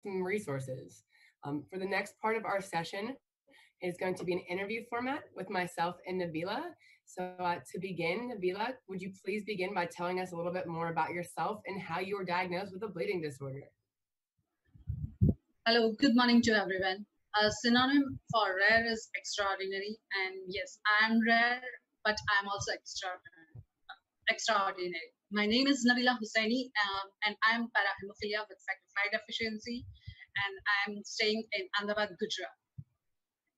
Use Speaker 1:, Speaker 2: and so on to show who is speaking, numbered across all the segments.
Speaker 1: some resources. For the next part of our session is going to be an interview format with myself and Nabila. So to begin, Nabila, would you please begin by telling us a little bit more about yourself and how you were diagnosed with a bleeding disorder?
Speaker 2: Hello, good morning to everyone. A synonym for rare is extraordinary, and yes, I'm rare, but I'm also extraordinary. My name is Nabila Hussaini, and I'm para-hemophilia with factor V deficiency, and I'm staying in Ahmedabad, Gujarat.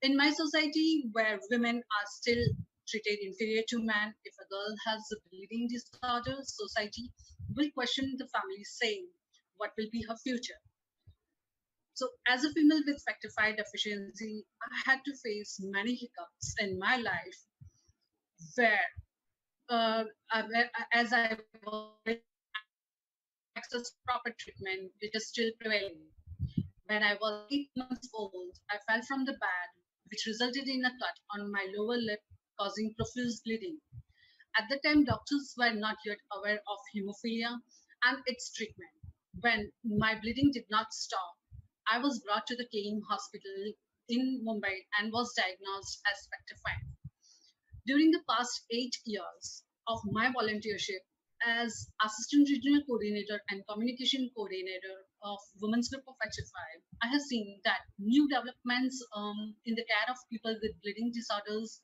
Speaker 2: In my society, where women are still treated inferior to men, if a girl has a bleeding disorder, society will question the family, saying, "What will be her future?" So as a female with factor V deficiency, I had to face many hiccups in my life where, as I was access proper treatment, which is still prevailing. When I was 8 months old, I fell from the bed, which resulted in a cut on my lower lip, causing profuse bleeding. At the time, doctors were not yet aware of hemophilia and its treatment. When my bleeding did not stop, I was brought to the KM hospital in Mumbai and was diagnosed as factor V. During the past 8 years of my volunteership as Assistant Regional Coordinator and Communication Coordinator of Women's Group of Factor V, I have seen that new developments in the care of people with bleeding disorders,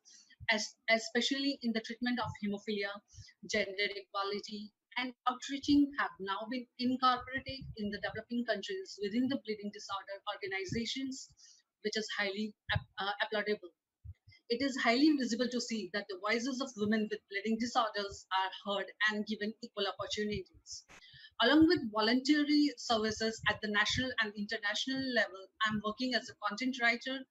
Speaker 2: especially in the treatment of hemophilia, gender equality, and outreaching have now been incorporated in the developing countries within the bleeding disorder organizations, which is highly applaudable. It is highly visible to see that the voices of women with bleeding disorders are heard and given equal opportunities. Along with voluntary services at the national and international level, I'm working as a content writer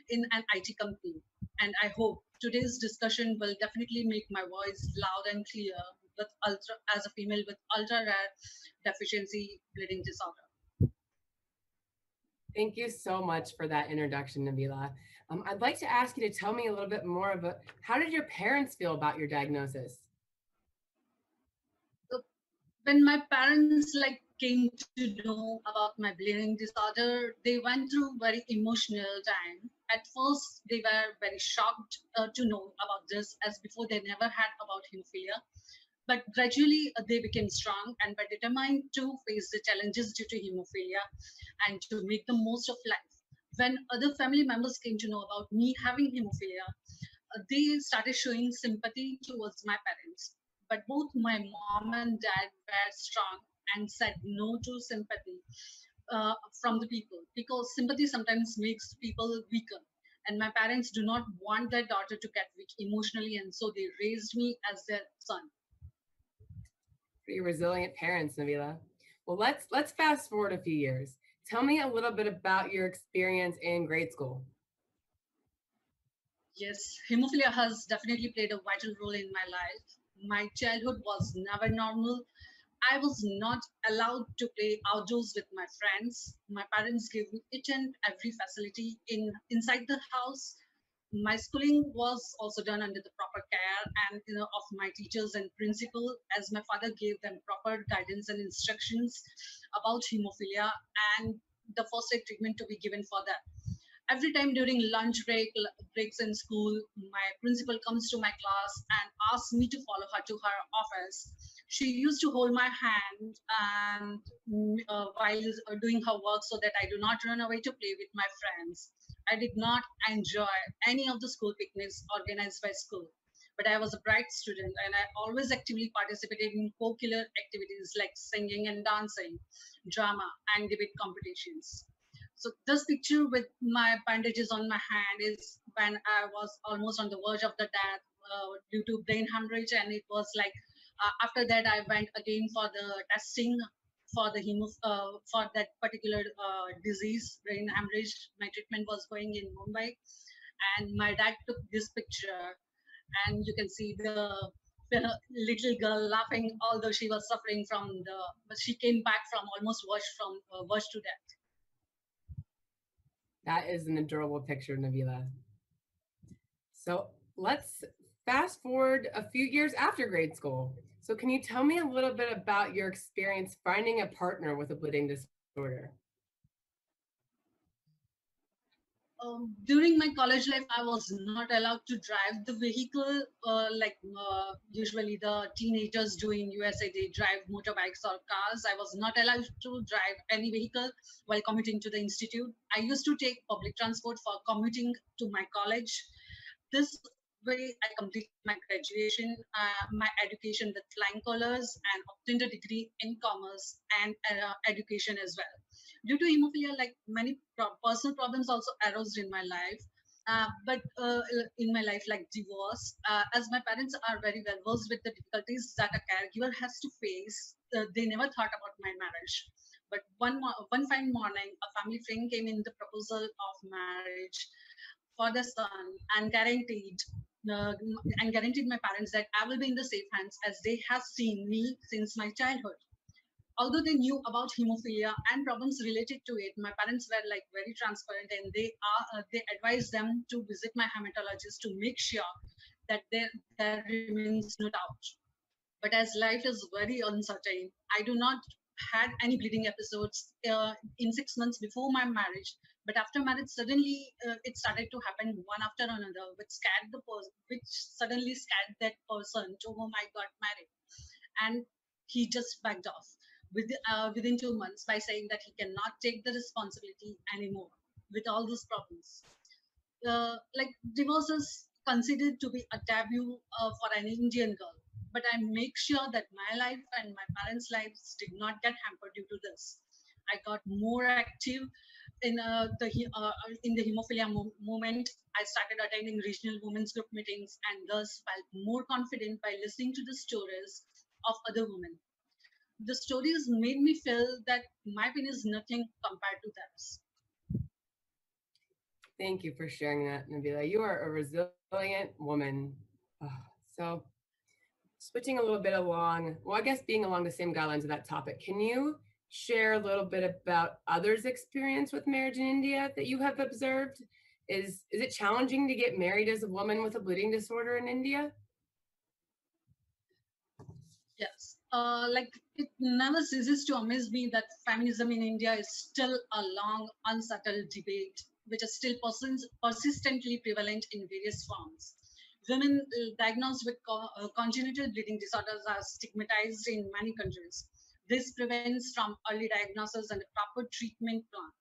Speaker 2: in an IT company. And I hope today's discussion will definitely make my voice loud and clear as a female with ultra rare deficiency bleeding disorder.
Speaker 1: Thank you so much for that introduction, Nabila. I'd like to ask you to tell me a little bit more about how did your parents feel about your diagnosis?
Speaker 2: So when my parents came to know about my bleeding disorder, they went through very emotional time. At first, they were very shocked to know about this, as before they never had about hemophilia. But gradually, they became strong and were determined to face the challenges due to hemophilia and to make the most of life. When other family members came to know about me having hemophilia, they started showing sympathy towards my parents. But both my mom and dad were strong and said no to sympathy from the people, because sympathy sometimes makes people weaker. And my parents do not want their daughter to get weak emotionally, and so they raised me as their son.
Speaker 1: Pretty resilient parents, Nabila. Well, let's fast forward a few years. Tell me a little bit about your experience in grade school.
Speaker 2: Yes, hemophilia has definitely played a vital role in my life. My childhood was never normal. I was not allowed to play outdoors with my friends. My parents gave me each and every facility inside the house. My schooling was also done under the proper care and of my teachers and principal, as my father gave them proper guidance and instructions about hemophilia and the first aid treatment to be given for that. Every time during breaks in school, my principal comes to my class and asks me to follow her to her office. She used to hold my hand and while doing her work, so that I do not run away to play with my friends. I did not enjoy any of the school picnics organized by school, but I was a bright student and I always actively participated in co-curricular activities like singing and dancing, drama, and debate competitions. So this picture with my bandages on my hand is when I was almost on the verge of the death due to brain hemorrhage, and it was after that I went again for the testing for the for that particular disease, brain hemorrhage. My treatment was going in Mumbai, and my dad took this picture, and you can see the little girl laughing, although she was suffering from but she came back from almost verge to death.
Speaker 1: That is an adorable picture, Nabila. So let's fast forward a few years after grade school. So can you tell me a little bit about your experience finding a partner with a bleeding disorder?
Speaker 2: During my college life, I was not allowed to drive the vehicle like usually the teenagers do in USA. They drive motorbikes or cars. I was not allowed to drive any vehicle while commuting to the institute. I used to take public transport for commuting to my college. This way, I completed my graduation, my education with flying colors, and obtained a degree in commerce and education as well. Due to hemophilia, like many personal problems also arose in my life. But in my life, like divorce, as my parents are very well versed with the difficulties that a caregiver has to face, they never thought about my marriage. But one fine morning, a family friend came in the proposal of marriage for the son uh, and guaranteed my parents that I will be in the safe hands as they have seen me since my childhood. Although they knew about hemophilia and problems related to it, my parents were like very transparent, and they advised them to visit my hematologist to make sure that there remains no doubt. But as life is very uncertain, I do not had any bleeding episodes in 6 months before my marriage. But after marriage, suddenly it started to happen one after another, which suddenly scared that person to whom I got married, and he just backed off within 2 months by saying that he cannot take the responsibility anymore with all these problems. Like divorce is considered to be a taboo for an Indian girl. But I make sure that my life and my parents' lives did not get hampered due to this. I got more active in the hemophilia movement. I started attending regional women's group meetings and thus felt more confident by listening to the stories of other women. The stories made me feel that my pain is nothing compared to theirs.
Speaker 1: Thank you for sharing that, Nabila. You are a resilient woman. Ah, so, switching a little bit along, well, I guess being along the same guidelines of that topic, can you share a little bit about others' experience with marriage in India that you have observed? Is it challenging to get married as a woman with a bleeding disorder in India?
Speaker 2: Yes. Like it never ceases to amaze me that feminism in India is still a long, unsettled debate, which is still persistently prevalent in various forms. Women diagnosed with congenital bleeding disorders are stigmatized in many countries. This prevents from early diagnosis and a proper treatment plan.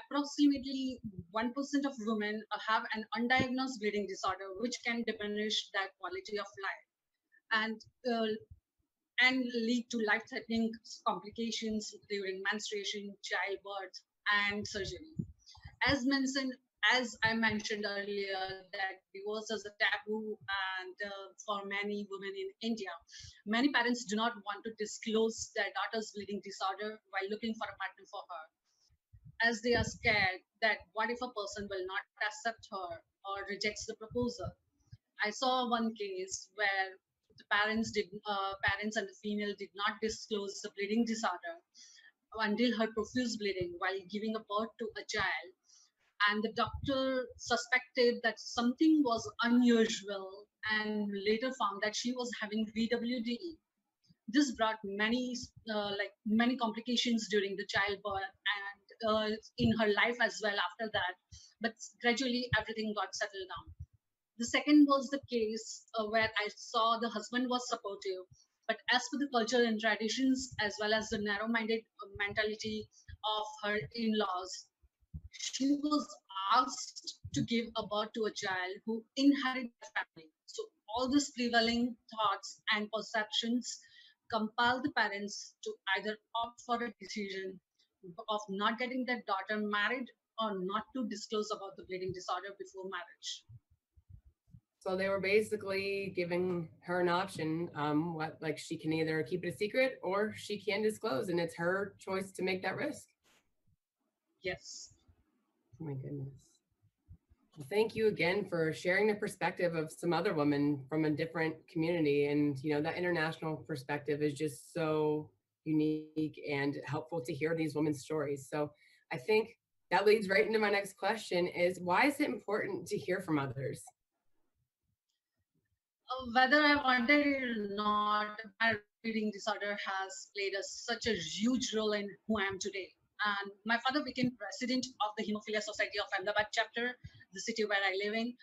Speaker 2: Approximately 1% of women have an undiagnosed bleeding disorder, which can diminish their quality of life. And uh, and lead to life-threatening complications during menstruation, childbirth, and surgery. As mentioned, as I mentioned earlier, that divorce is a taboo, and for many women in India, many parents do not want to disclose their daughter's bleeding disorder while looking for a partner for her, as they are scared that what if a person will not accept her or rejects the proposal. I saw one case where the parents and the female did not disclose the bleeding disorder until her profuse bleeding while giving a birth to a child, and the doctor suspected that something was unusual and later found that she was having VWDE. This brought many complications during the childbirth and in her life as well after that. But gradually everything got settled down. The second was the case where I saw the husband was supportive, but as per the culture and traditions, as well as the narrow minded mentality of her in laws, she was asked to give a birth to a child who inherit the family. So, all these prevailing thoughts and perceptions compel the parents to either opt for a decision of not getting their daughter married or not to disclose about the bleeding disorder before marriage.
Speaker 1: So they were basically giving her an option. What like she can either keep it a secret or she can disclose, and it's her choice to make that risk.
Speaker 2: Yes.
Speaker 1: Oh my goodness. Well, thank you again for sharing the perspective of some other women from a different community. And, that international perspective is just so unique and helpful to hear these women's stories. So I think that leads right into my next question is why is it important to hear from others?
Speaker 2: Whether I wanted it or not, my reading disorder has played such a huge role in who I am today. and my father became president of the Hemophilia Society of Ahmedabad chapter, the city where I live in,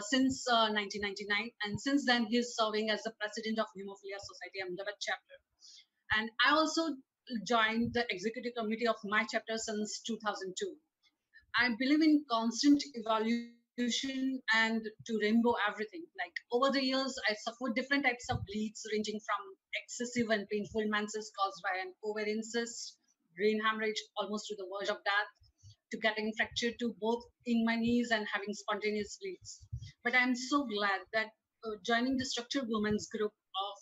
Speaker 2: since 1999. And since then, he's serving as the president of Hemophilia Society Ahmedabad chapter. And I also joined the executive committee of my chapter since 2002. I believe in constant evaluation and to rainbow everything. Like over the years, I suffered different types of bleeds ranging from excessive and painful menses caused by an ovarian cyst, brain hemorrhage almost to the verge of death, to getting fractured to both in my knees and having spontaneous bleeds. But I'm so glad that joining the Structured Women's Group of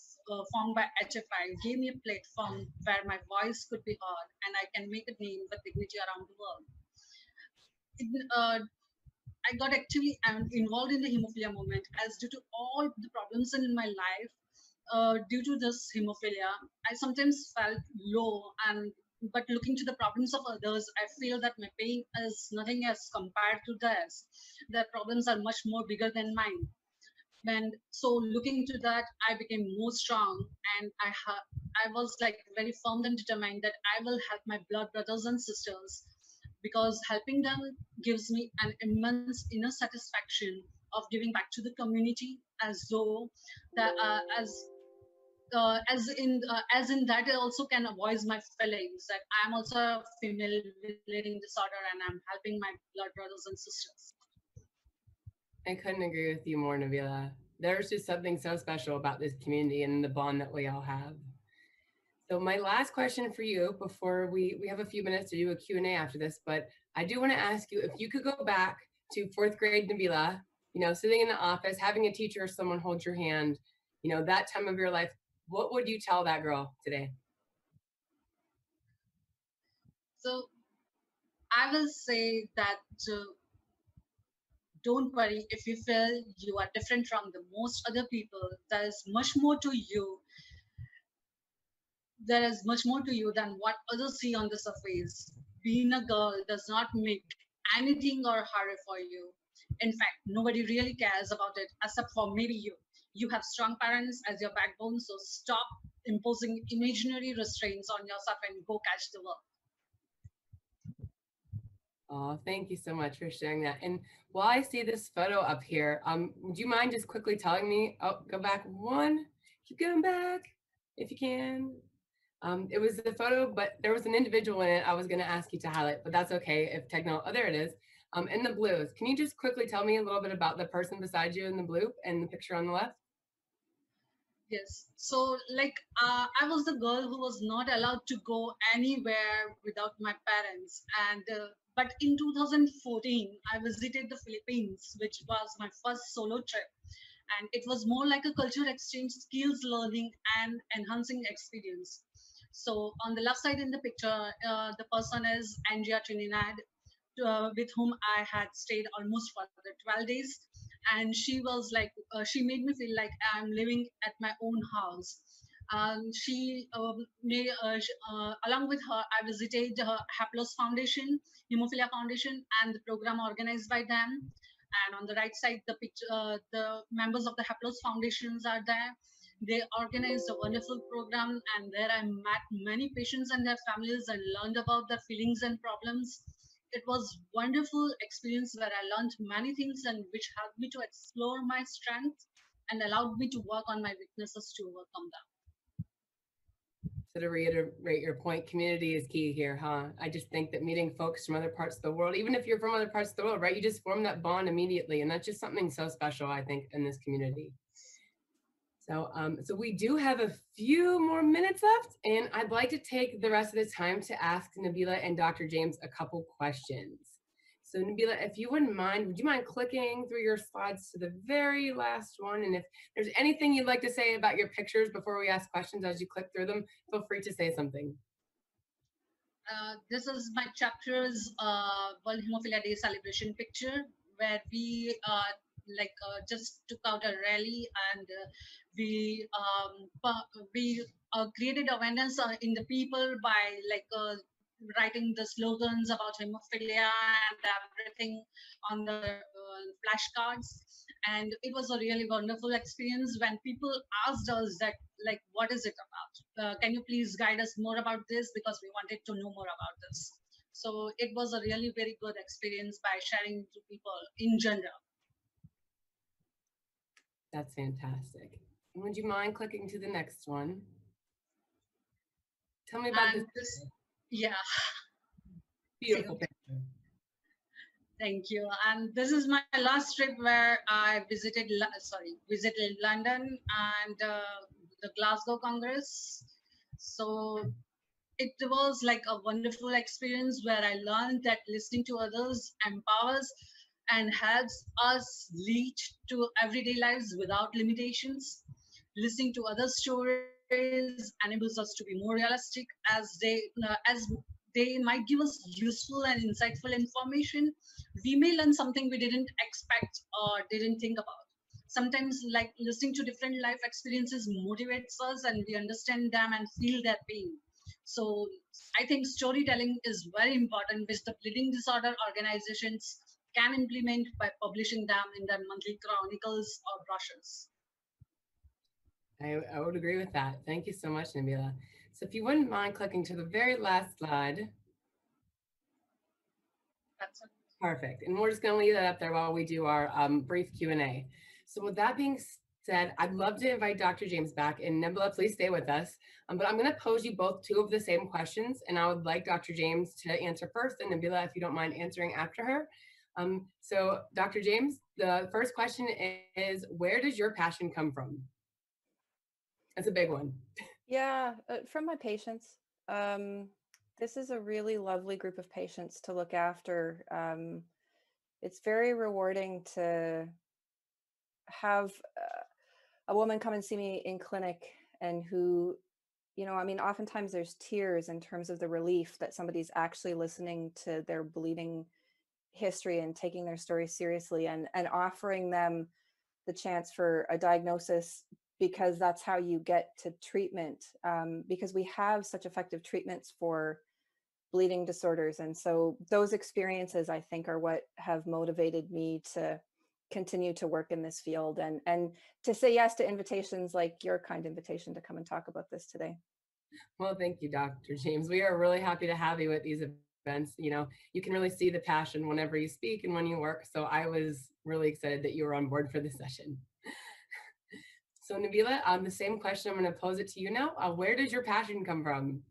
Speaker 2: formed by HFI gave me a platform where my voice could be heard and I can make a name with dignity around the world. I got actually involved in the hemophilia movement as due to all the problems in my life due to this hemophilia, I sometimes felt low and but looking to the problems of others, I feel that my pain is nothing as compared to theirs. Their problems are much more bigger than mine. And so looking to that, I became more strong and I was like very firm and determined that I will help my blood brothers and sisters because helping them gives me an immense inner satisfaction of giving back to the community as though that as in that I also can voice my feelings that I'm also a female with bleeding disorder and I'm helping my blood brothers and sisters.
Speaker 1: I couldn't agree with you more, Nabila. There's just something so special about this community and the bond that we all have. So my last question for you before we have a few minutes to do a Q&A after this, but I do want to ask you if you could go back to fourth grade Nabila, sitting in the office, having a teacher or someone hold your hand, that time of your life, what would you tell that girl today?
Speaker 2: So I will say that don't worry if you feel you are different from the most other people. There is much more to you. There is much more to you than what others see on the surface. Being a girl does not make anything or hurry for you. In fact, nobody really cares about it except for maybe you. You have strong parents as your backbone, so stop imposing imaginary restraints on yourself and go catch the world.
Speaker 1: Oh, thank you so much for sharing that. And while I see this photo up here, would you mind just quickly telling me, go back one, keep going back if you can. It was the photo, but there was an individual in it I was going to ask you to highlight, but that's okay if oh, there it is. In the blues, can you just quickly tell me a little bit about the person beside you in the blue and the picture on the left?
Speaker 2: Yes. So, like, I was the girl who was not allowed to go anywhere without my parents. And but in 2014, I visited the Philippines, which was my first solo trip, and it was more like a culture exchange, skills learning, and enhancing experience. So, on the left side in the picture, the person is Andrea Trinidad, with whom I had stayed almost for the 12 days. And she was like, she made me feel like I'm living at my own house. Along with her, I visited the Haplos Foundation, Hemophilia Foundation, and the program organized by them. And on the right side, the picture, the members of the Haplos Foundations are there. They organized a wonderful program, and there I met many patients and their families and learned about their feelings and problems. It was wonderful experience where I learned many things and which helped me to explore my strengths and allowed me to work on my weaknesses to overcome them.
Speaker 1: So to reiterate your point, community is key here, huh? I just think that meeting folks from other parts of the world, even if you're from other parts of the world, right, you just form that bond immediately. And that's just something so special, I think, in this community. So we do have a few more minutes left, and I'd like to take the rest of the time to ask Nabila and Dr. James a couple questions. So Nabila, if you wouldn't mind, would you mind clicking through your slides to the very last one? And if there's anything you'd like to say about your pictures before we ask questions as you click through them, feel free to say something.
Speaker 2: This is my chapter's World Hemophilia Day celebration picture, where we just took out a rally and we created awareness in the people by writing the slogans about hemophilia and everything on the flashcards. And it was a really wonderful experience when people asked us that, what is it about? Can you please guide us more about this? Because we wanted to know more about this. So it was a really very good experience by sharing to people in general.
Speaker 1: That's fantastic. Would you mind clicking to the next one? Tell me about this
Speaker 2: And this, yeah,
Speaker 1: beautiful picture.
Speaker 2: thank you. And this is my last trip where I visited London and the Glasgow Congress. So it was like a wonderful experience where I learned that listening to others empowers and helps us lead to everyday lives without limitations. Listening to other stories enables us to be more realistic as they might give us useful and insightful information. We may learn something we didn't expect or didn't think about. Sometimes, like listening to different life experiences motivates us and we understand them and feel their pain. So I think storytelling is very important, which the bleeding disorder organizations can implement by publishing them in their monthly chronicles or brochures.
Speaker 1: I would agree with that. Thank you so much, Nabila. So if you wouldn't mind clicking to the very last slide.
Speaker 2: That's it.
Speaker 1: Perfect. And we're just going to leave that up there while we do our brief Q&A. So with that being said, I'd love to invite Dr. James back. And Nabila, please stay with us. But I'm going to pose you both two of the same questions. And I would like Dr. James to answer first. And Nabila, if you don't mind answering after her. So Dr. James, the first question is, where does your passion come from? That's a big one.
Speaker 3: Yeah, from my patients. This is a really lovely group of patients to look after. It's very rewarding to have a woman come and see me in clinic and who, I mean, oftentimes there's tears in terms of the relief that somebody's actually listening to their bleeding history and taking their story seriously and offering them the chance for a diagnosis, because that's how you get to treatment, because we have such effective treatments for bleeding disorders. And so those experiences, I think, are what have motivated me to continue to work in this field and to say yes to invitations like your kind invitation to come and talk about this today.
Speaker 1: Well, thank you, Dr. James. We are really happy to have you at these events. You can really see the passion whenever you speak and when you work. So I was really excited that you were on board for this session. So Nabila, the same question, I'm going to pose it to you now. Where did your passion come from?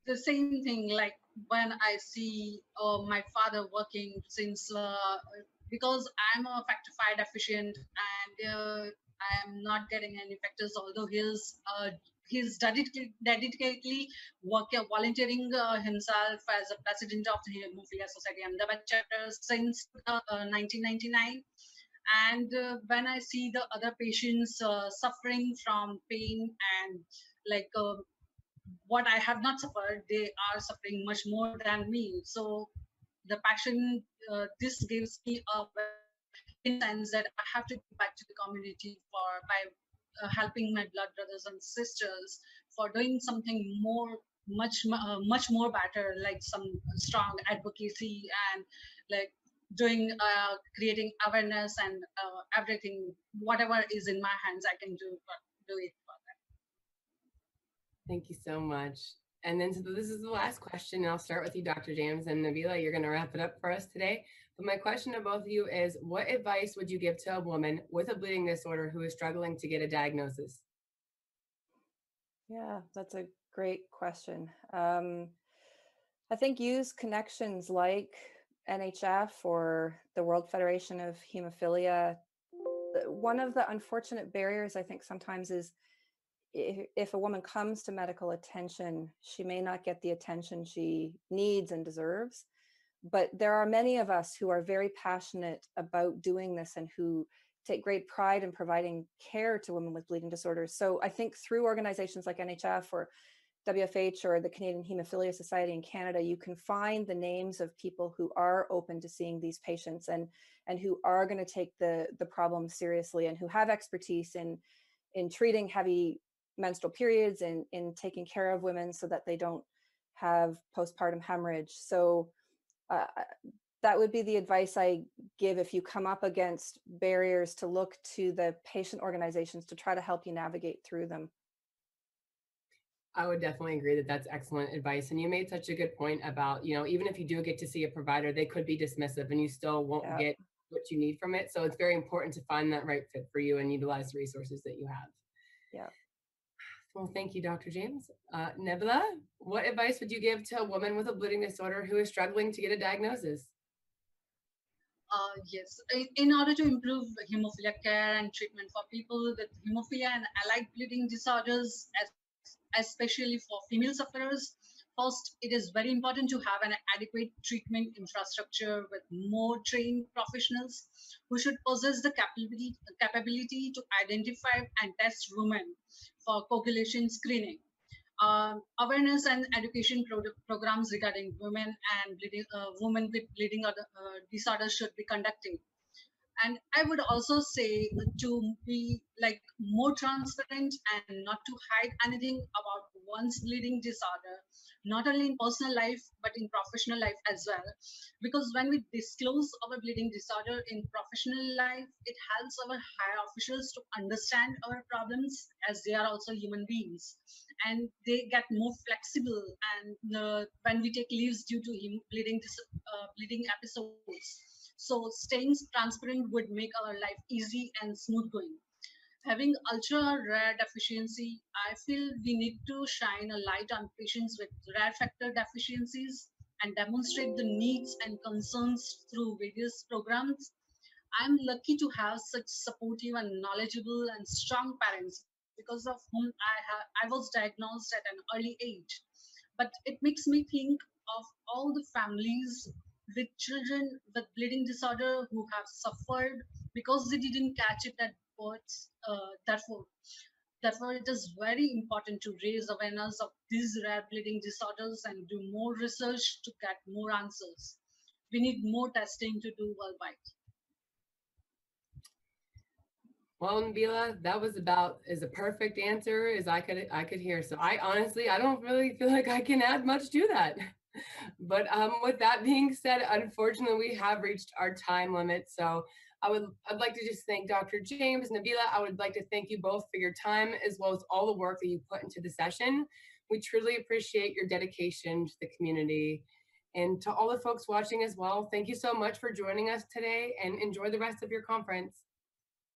Speaker 2: The same thing, like when I see my father working since, because I'm a factor V deficient and I am not getting any factors, although he's dedicatedly volunteering himself as a president of the Hemophilia Society Ahmedabad chapter since 1999. And when I see the other patients suffering from pain and like what I have not suffered, they are suffering much more than me. So the passion, this gives me a very sense that I have to give back to the community by helping my blood brothers and sisters for doing something more, much more better, like some strong advocacy and like doing creating awareness and everything, whatever is in my hands, I can do it for them.
Speaker 1: Thank you so much. And then so this is the last question, and I'll start with you, Dr. James, and Nabila, you're going to wrap it up for us today. But my question to both of you is, what advice would you give to a woman with a bleeding disorder who is struggling to get a diagnosis?
Speaker 3: Yeah, that's a great question. I think use connections like NHF or the World Federation of Hemophilia. One of the unfortunate barriers, I think, sometimes is if a woman comes to medical attention, she may not get the attention she needs and deserves. But there are many of us who are very passionate about doing this and who take great pride in providing care to women with bleeding disorders. So I think through organizations like NHF or WFH or the Canadian Hemophilia Society in Canada, you can find the names of people who are open to seeing these patients and who are going to take the problem seriously and who have expertise in treating heavy menstrual periods and in taking care of women so that they don't have postpartum hemorrhage. So that would be the advice I give if you come up against barriers, to look to the patient organizations to try to help you navigate through them.
Speaker 1: I would definitely agree that that's excellent advice. And you made such a good point about, even if you do get to see a provider, they could be dismissive and you still won't
Speaker 3: Yeah.
Speaker 1: get what you need from it. So it's very important to find that right fit for you and utilize the resources that you have.
Speaker 3: Yeah.
Speaker 1: Well, thank you, Dr. James. Nebula, what advice would you give to a woman with a bleeding disorder who is struggling to get a diagnosis?
Speaker 2: Yes, in order to improve hemophilia care and treatment for people with hemophilia and allied bleeding disorders, especially for female sufferers, first, it is very important to have an adequate treatment infrastructure with more trained professionals who should possess the capability to identify and test women for coagulation screening. Awareness and education programs regarding women and women with bleeding disorders should be conducted. And I would also say to be like more transparent and not to hide anything about one's bleeding disorder, not only in personal life but in professional life as well. Because when we disclose our bleeding disorder in professional life, it helps our higher officials to understand our problems, as they are also human beings, and they get more flexible. And when we take leaves due to bleeding episodes, so staying transparent would make our life easy and smooth going. Having ultra rare deficiency, I feel we need to shine a light on patients with rare factor deficiencies and demonstrate the needs and concerns through various programs. I'm lucky to have such supportive and knowledgeable and strong parents, because of whom I was diagnosed at an early age. But it makes me think of all the families with children with bleeding disorder who have suffered because they didn't catch it at birth. Therefore, it is very important to raise awareness of these rare bleeding disorders and do more research to get more answers. We need more testing to do worldwide.
Speaker 1: Well, Nabila, that was about as a perfect answer as I could hear. So I don't really feel like I can add much to that. But with that being said, unfortunately, we have reached our time limit. So I'd like to just thank Dr. James, Nabila. I would like to thank you both for your time as well as all the work that you put into the session. We truly appreciate your dedication to the community. And to all the folks watching as well, thank you so much for joining us today and enjoy the rest of your conference.